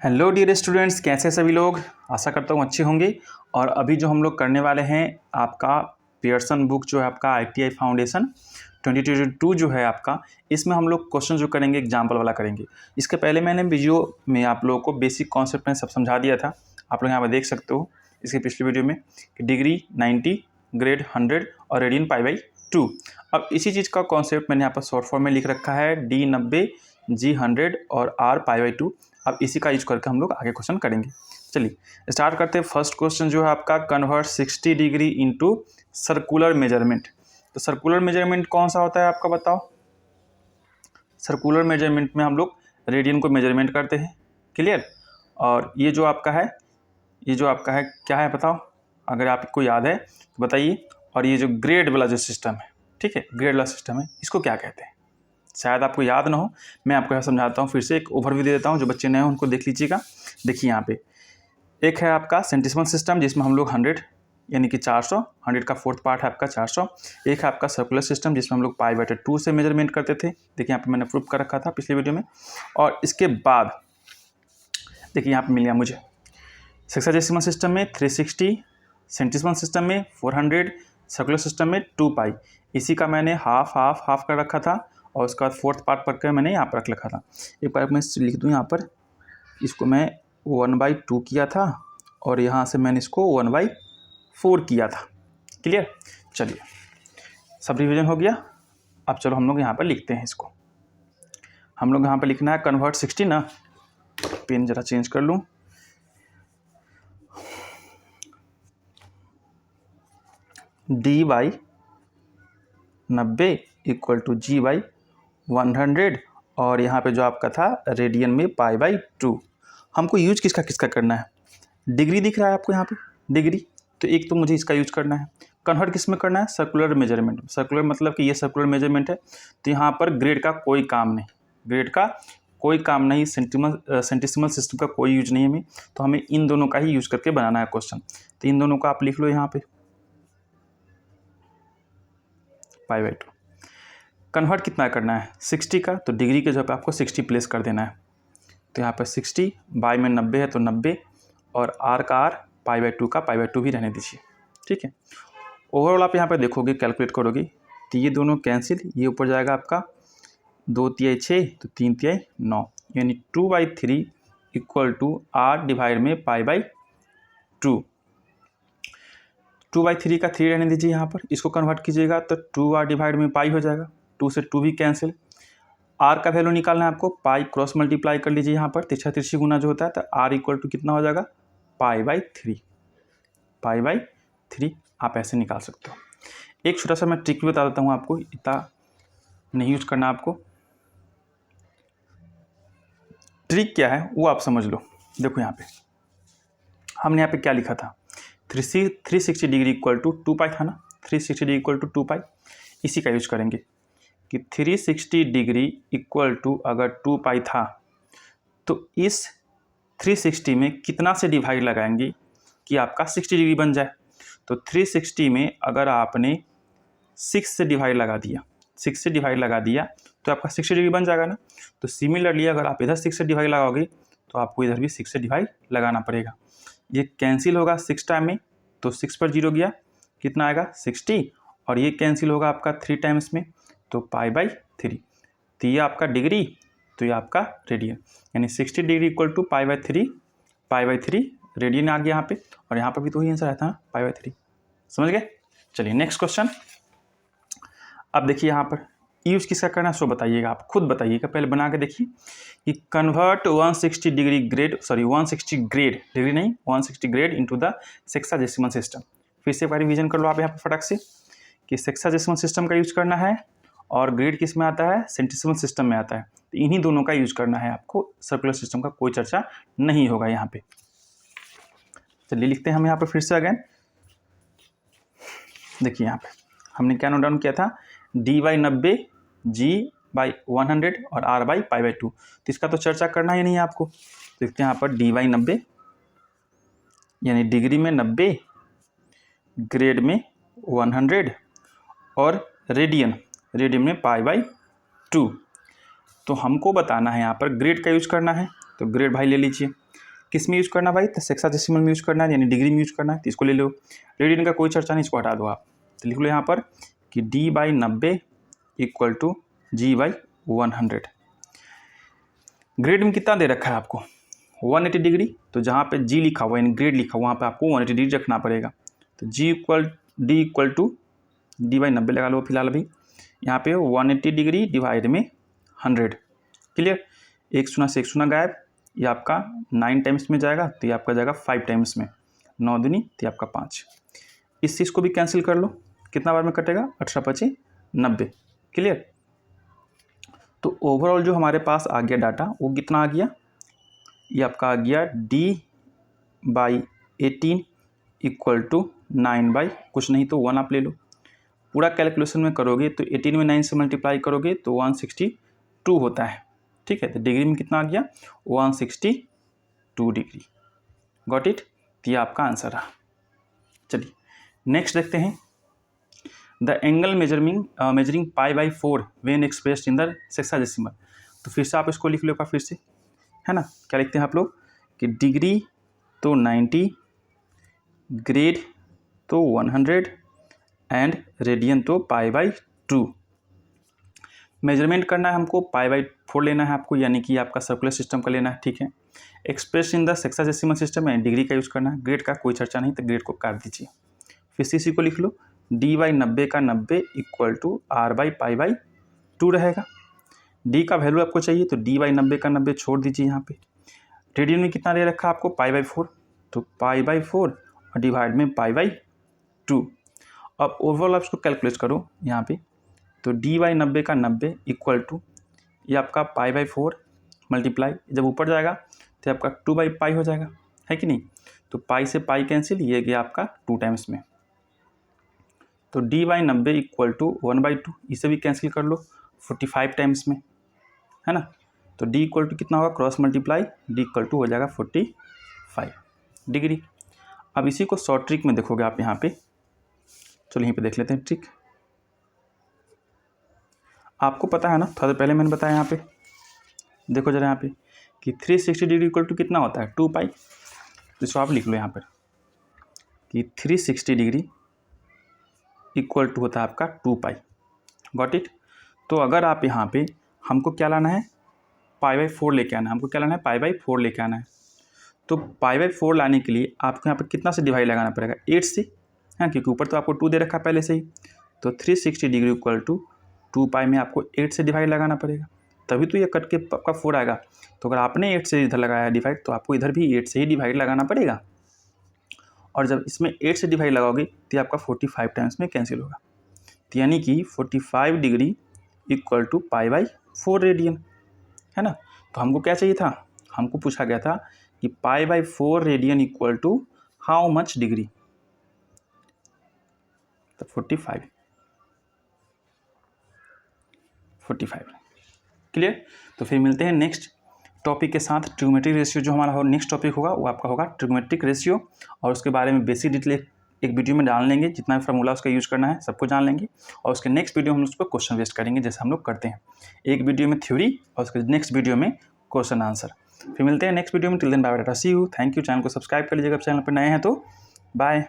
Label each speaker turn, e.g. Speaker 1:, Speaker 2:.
Speaker 1: Hello dear students, कैसे सभी लोग। आशा करता हूँ अच्छे होंगे। और अभी जो हम लोग करने वाले हैं आपका पियर्सन बुक जो है आपका ITI फाउंडेशन 2022 जो है आपका, इसमें हम लोग क्वेश्चन जो करेंगे एग्जाम्पल वाला करेंगे। इसके पहले मैंने वीडियो में आप लोगों को बेसिक कॉन्सेप्ट में सब समझा दिया था। आप लोग यहाँ पर देख सकते हो इसके पिछले वीडियो में कि डिग्री 90, ग्रेड 100 और रेडियन π/2। अब इसी चीज़ का कॉन्सेप्ट मैंने यहाँ पर शॉर्ट फॉर्म में लिख रखा है D90, G100 और R π/2। अब इसी का यूज करके हम लोग आगे क्वेश्चन करेंगे। चलिए स्टार्ट करते हैं। फर्स्ट क्वेश्चन जो है आपका, convert 60 degree into circular measurement. तो सर्कुलर मेजरमेंट कौन सा होता है आपका बताओ। सर्कुलर मेजरमेंट में हम लोग रेडियन को मेजरमेंट करते हैं। क्लियर। और ये जो आपका है क्या है बताओ, अगर आपको याद है तो बताइए। और ये जो ग्रेड वाला जो सिस्टम है, ठीक है, ग्रेड वाला सिस्टम है, इसको क्या कहते हैं? शायद आपको याद ना हो, मैं आपको यहाँ समझाता हूँ। फिर से एक ओवरव्यू दे देता हूँ, जो बच्चे नए हैं उनको देख लीजिएगा। देखिए यहाँ पे एक है आपका सेंटिसिमल सिस्टम, जिसमें हम लोग 100 यानी कि 400, 100 का फोर्थ पार्ट है आपका 400। एक है आपका सर्कुलर सिस्टम, जिसमें हम लोग π/2 से मेजरमेंट करते थे। देखिए यहाँ पे मैंने प्रूफ कर रखा था पिछले वीडियो में। और इसके बाद देखिए यहाँ पे मिल गया मुझे सेक्साडेसिमल सिस्टम में 360, सेंटिसिमल सिस्टम में 400, सर्कुलर सिस्टम में 2π। इसी का मैंने हाफ कर रखा था। और उसके बाद फोर्थ पार्ट पढ़ कर मैंने यहाँ पर रख लिखा था। एक बार मैं लिख दूँ यहाँ पर, इसको मैं 1/2 किया था और यहाँ से मैंने इसको 1/4 किया था। क्लियर। चलिए सब रिवीजन हो गया। अब चलो हम लोग यहाँ पर लिखते हैं इसको। हम लोग यहाँ पर लिखना है कन्वर्ट 60 ना, पेन जरा चेंज कर लूँ। D/90 इक्वल टू G/100 और यहाँ पे जो आपका था रेडियन में π/2। हमको यूज किसका करना है? डिग्री दिख रहा है आपको यहाँ पे, डिग्री। तो एक तो मुझे इसका यूज करना है। कन्वर्ट किस में करना है? Circular measurement. सर्कुलर मतलब कि ये सर्कुलर मेजरमेंट है, तो यहाँ पर ग्रेड का कोई काम नहीं, ग्रेड का कोई काम नहीं, सेंटिसिमल सिस्टम का कोई यूज नहीं है हमें। तो हमें इन दोनों का ही यूज करके बनाना है क्वेश्चन। तो इन दोनों का आप लिख लो यहाँ पे π/2। कन्वर्ट कितना करना है? 60 का, तो डिग्री के जगह पे आपको 60 प्लेस कर देना है। तो यहाँ पर 60 बाय में 90 है तो 90, और R का R, π/2 का π/2 भी रहने दीजिए। ठीक है। ओवरऑल आप यहाँ पर देखोगे, कैलकुलेट करोगे तो ये दोनों कैंसिल, ये ऊपर जाएगा आपका 2 तिहाई 6 तो 3 तिहाई 9, यानी 2/3 इक्वल टू R डिवाइड में π/2। 2/3 का 3 रहने दीजिए यहाँ पर। इसको कन्वर्ट कीजिएगा तो 2R डिवाइड में पाई हो जाएगा। 2 से 2 भी कैंसिल। R का वैल्यू निकालना है आपको, पाई क्रॉस मल्टीप्लाई कर लीजिए यहाँ पर, तिरछा तिरछी गुना जो होता है, तो R इक्वल टू कितना हो जाएगा? π/3 आप ऐसे निकाल सकते हो। एक छोटा सा मैं ट्रिक भी बता देता हूँ आपको, इतना नहीं यूज करना आपको। ट्रिक क्या है वो आप समझ लो। देखो यहाँ पे हमने यहाँ पे क्या लिखा था, 360 डिग्री इक्वल टू 2π था ना, 360 डिग्री इक्वल टू 2π। इसी का यूज करेंगे कि 360 डिग्री इक्वल टू अगर 2π था तो इस 360 में कितना से डिवाइड लगाएंगे कि आपका 60 डिग्री बन जाए। तो 360 में अगर आपने 6 से डिवाइड लगा दिया, 6 से डिवाइड लगा दिया तो आपका 60 डिग्री बन जाएगा ना। तो सिमिलरली अगर आप इधर 6 से डिवाइड लगाओगे तो आपको इधर भी 6 से डिवाइड लगाना पड़ेगा। ये कैंसिल होगा 6 टाइम में, तो 6 पर 0 गया, कितना आएगा 60। और ये कैंसिल होगा आपका 3 टाइम्स में, तो π/3। तो ये आपका डिग्री, तो ये आपका रेडियन, यानी 60 डिग्री इक्वल टू π/3 रेडियन आ गया यहाँ पे। और यहाँ पर भी तो वही आंसर आता है π/3। समझ गए। चलिए नेक्स्ट क्वेश्चन। अब देखिए यहाँ पर यूज किसका करना है सो बताइएगा, आप खुद बताइएगा, पहले बना के देखिए कि convert 160 degree grade, sorry 160 grade, degree नहीं 160 grade into the sexagesimal system. फिर से एक बार रिवीजन कर लो आप यहाँ पर फटाक से कि सेक्साडेसिमल सिस्टम का यूज करना है और ग्रेड किस में आता है? सेंटिसिमल सिस्टम में आता है। तो इन्हीं दोनों का यूज करना है आपको, सर्कुलर सिस्टम का कोई चर्चा नहीं होगा यहाँ पे। चलिए लिखते हैं हम यहाँ पर फिर से अगेन। देखिए यहाँ पे हमने क्या नोट डाउन किया था, D/90, G/100 और R/π/2। तो इसका तो चर्चा करना ही नहीं है आपको। देखते हैं यहाँ पर D/90 यानी डिग्री में 90, ग्रेड में 100 और रेडियन में π/2। तो हमको बताना है यहाँ पर ग्रेड का यूज करना है, तो ग्रेड भाई ले लीजिए। किस में यूज़ करना भाई, तो हेक्साडेसिमल में यूज़ करना है, यानी डिग्री में यूज़ करना है, तो इसको ले लो। रेडियन का कोई चर्चा नहीं, इसको हटा दो आप। तो लिख लो यहाँ पर कि D/90 equal to G/100। Grade में कितना दे रखा है आपको, 180 डिग्री, तो जहाँ पे G लिखा हुआ यानी ग्रेड लिखा हुआ वहाँ पे आपको 180 डिग्री रखना पड़ेगा। तो D इक्वल टू D/90 लगा लो फिलहाल अभी। यहाँ पे 180 डिग्री डिवाइड में 100। क्लियर, एक शून्य से एक शून्य गायब, ये आपका 9 टाइम्स में जाएगा, तो ये आपका जाएगा 5 टाइम्स में, 9 दूनी तो ये आपका 5। इस चीज़ को भी कैंसिल कर लो, कितना बार में कटेगा, 18×5 = 90। क्लियर, तो ओवरऑल जो हमारे पास आ गया डाटा वो कितना आ गया, ये आपका आ गया D/18 इक्वल टू 9 कुछ नहीं तो 1 आप ले लो। पूरा कैलकुलेशन में करोगे तो 18 में 9 से मल्टीप्लाई करोगे तो 162 होता है। ठीक है, तो डिग्री में कितना आ गया, 162 डिग्री। गॉट इट, तो ये आपका आंसर रहा। चलिए नेक्स्ट देखते हैं। The angle measuring π/4 when expressed in the hexadecimal. तो फिर से आप इसको लिख लो का फिर से, है ना। क्या लिखते हैं आप लोग कि डिग्री तो 90, ग्रेड तो 100 एंड रेडियन तो π/2। मेजरमेंट करना है हमको, π/4 लेना है आपको, यानी कि आपका सर्कुलर सिस्टम का लेना है। ठीक है, express in the hexadecimal system है, डिग्री का यूज़ करना है, ग्रेड का कोई चर्चा नहीं, तो ग्रेड को काट दीजिए। फिर से इसी को लिख लो, D/90 का 90 इक्वल टू R/π/2 रहेगा। D का वैल्यू आपको चाहिए तो D/90 का 90 छोड़ दीजिए यहाँ पे। रेडियन में कितना दे रखा है आपको, π/4, तो π/4 और डिवाइड में π/2। अब ओवरऑल आप इसको कैलकुलेट करो यहाँ पे, तो D/90 का 90 इक्वल टू ये आपका π/4 मल्टीप्लाई, जब ऊपर जाएगा तो आपका 2/π हो जाएगा, है कि नहीं। तो पाई से पाई कैंसिल, ये गया आपका 2 टाइम्स में। तो D/90 इक्वल टू 1/2, इसे भी कैंसिल कर लो 45 टाइम्स में, है ना। तो D इक्वल टू कितना होगा, cross multiply, D equal to हो जाएगा 45 डिग्री। अब इसी को शॉर्ट ट्रिक में देखोगे आप यहाँ पे, चलो यहीं पे देख लेते हैं ट्रिक। आपको पता है ना, थोड़ा देर पहले मैंने बताया यहाँ पे, देखो जरा यहाँ पे कि 360 डिग्री इक्वल टू कितना होता है, 2π। तो इसको आप लिख लो यहाँ पर कि 360 डिग्री इक्वल टू होता है आपका 2π। Got it. तो अगर आप यहाँ पे, हमको क्या लाना है, π/4 लेके आना है, हमको क्या लाना है, π/4 लेके आना है। तो π/4 लाने के लिए आपको यहाँ पर कितना से डिवाइड लगाना पड़ेगा, 8 से, हाँ, क्योंकि ऊपर तो आपको 2 दे रखा है पहले से ही। तो 360 डिग्री इक्वल टू 2π में आपको 8 से डिवाइड लगाना पड़ेगा, तभी तो ये कट के आपका 4 आएगा। तो अगर आपने 8 से इधर लगाया डिवाइड, तो आपको इधर भी 8 से ही डिवाइड लगाना पड़ेगा। और जब इसमें 8 से डिवाइड लगाओगे तो आपका 45 टाइम्स में कैंसिल होगा, तो यानी कि 45 डिग्री इक्वल टू π/4 रेडियन, है ना। तो हमको क्या चाहिए था, हमको पूछा गया था कि π/4 radian equal to how much degree, तो 45। क्लियर। तो फिर मिलते हैं नेक्स्ट टॉपिक के साथ। ट्रिग्नोमेट्रिक रेशियो जो हमारा नेक्स्ट टॉपिक होगा वो आपका होगा ट्रिग्नोमेट्रिक रेशियो, और उसके बारे में बेसिक डिटेल एक वीडियो में डाल लेंगे, जितना भी फार्मूला उसका यूज़ करना है सबको जान लेंगे। और उसके नेक्स्ट वीडियो हम उस पर क्वेश्चन वेस्ट करेंगे, जैसे हम लोग करते हैं, एक वीडियो में थ्योरी और उसके नेक्स्ट वीडियो में क्वेश्चन आंसर। फिर मिलते हैं नेक्स्ट वीडियो में। Till then bye bye, tata, see you, thank you. Channel को सब्सक्राइब कर लीजिएगा, चैनल पर नए हैं तो बाय।